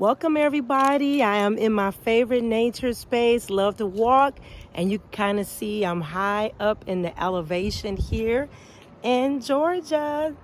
Welcome everybody. I am in my favorite nature space, love to walk, and you can kind of see I'm high up in the elevation here in Georgia.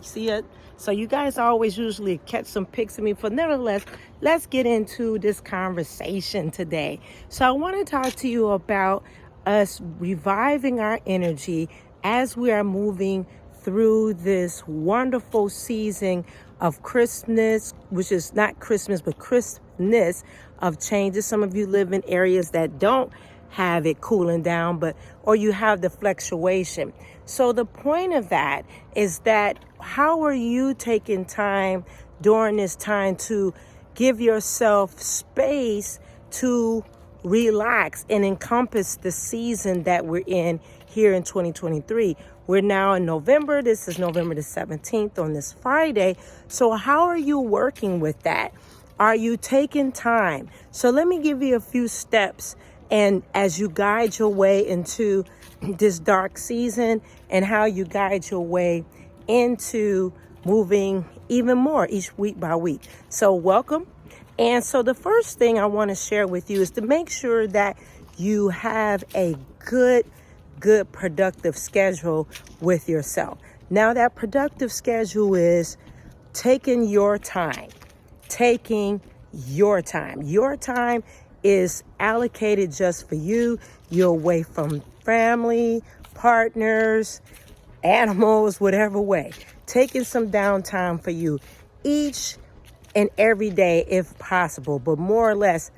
See it? So you guys always usually catch some pics of me, but nevertheless, let's get into this conversation today. So I want to talk to you about us reviving our energy as we are moving through this wonderful season of Christmas, which is not Christmas, but Christmas of changes. Some of you live in areas that don't have it cooling down, or you have the fluctuation. So the point of that is that how are you taking time during this time to give yourself space to relax and encompass the season that we're in here in 2023. We're now in November. This is November the 17th on this Friday. So how are you working with that? Are you taking time? So let me give you a few steps, and as you guide your way into this dark season and how you guide your way into moving even more each week by week. So welcome. And so the first thing I want to share with you is to make sure that you have a good productive schedule with yourself. Now that productive schedule is taking your time. Your time is allocated just for you. You're away from family, partners, animals, whatever way. Taking some downtime for you each and every day if possible, but more or less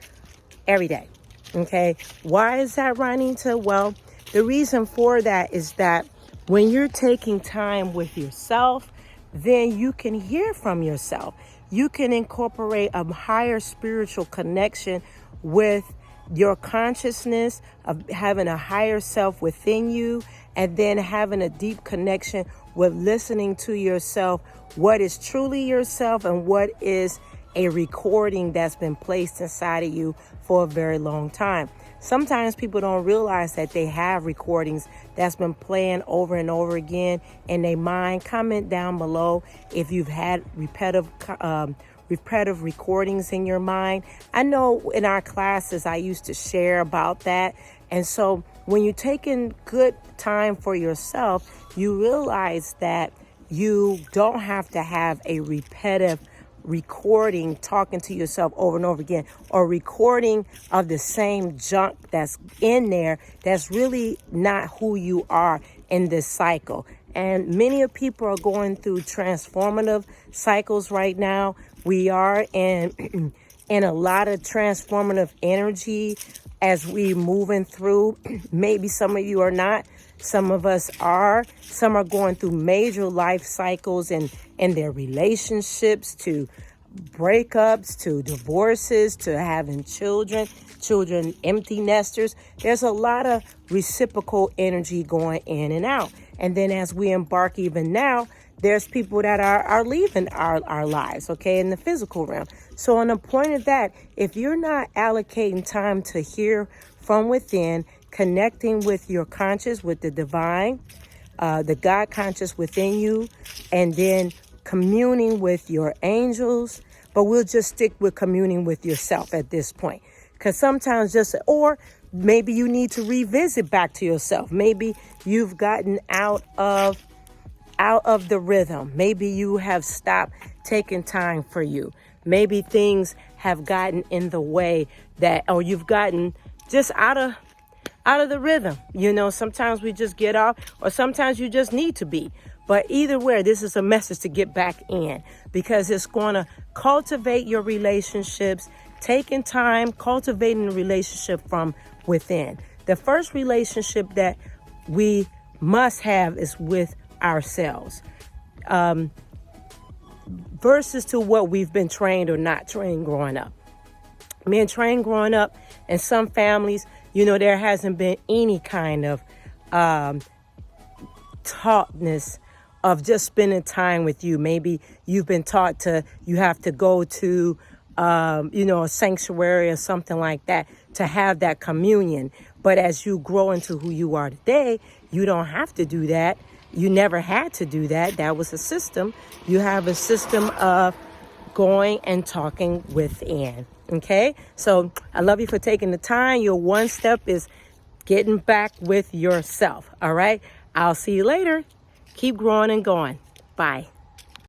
every day. Okay. Why is that, Ronita? Well, the reason for that is that when you're taking time with yourself, then you can hear from yourself. You can incorporate a higher spiritual connection with your consciousness of having a higher self within you, and then having a deep connection with listening to yourself, what is truly yourself and what is a recording that's been placed inside of you for a very long time. Sometimes people don't realize that they have recordings that's been playing over and over again in their mind. Comment down below if you've had repetitive recordings in your mind. I know in our classes I used to share about that. And so when you're taking good time for yourself, you realize that you don't have to have a repetitive recording talking to yourself over and over again, or recording of the same junk that's in there that's really not who you are in this cycle. And many of people are going through transformative cycles right now. We are in a lot of transformative energy as we moving through. Maybe some of you are not. Some of us are. Some are going through major life cycles in their relationships, to breakups, to divorces, to having children empty nesters. There's a lot of reciprocal energy going in and out. And then as we embark even now, there's people that are leaving our lives, okay, in the physical realm. So on the point of that, if you're not allocating time to hear from within, connecting with your conscious, with the divine, the God conscious within you, and then communing with your angels, but we'll just stick with communing with yourself at this point. Because sometimes or maybe you need to revisit back to yourself. Maybe you've gotten out of the rhythm. Maybe you have stopped taking time for you. Maybe things have gotten in the way or you've gotten just out of the rhythm. You know, sometimes we just get off, or sometimes you just need to be. But either way, this is a message to get back in, because it's going to cultivate your relationships, taking time, cultivating a relationship from within. The first relationship that we must have is with ourselves, versus to what we've been trained or not trained growing up. Being trained growing up in some families, you know, there hasn't been any kind of taughtness of just spending time with you. Maybe you've been taught you have to go to, a sanctuary or something like that to have that communion. But as you grow into who you are today, you don't have to do that. You never had to do that. That was a system. You have a system of going and talking with Ann. Okay? So I love you for taking the time. Your one step is getting back with yourself. All right? I'll see you later. Keep growing and going. Bye.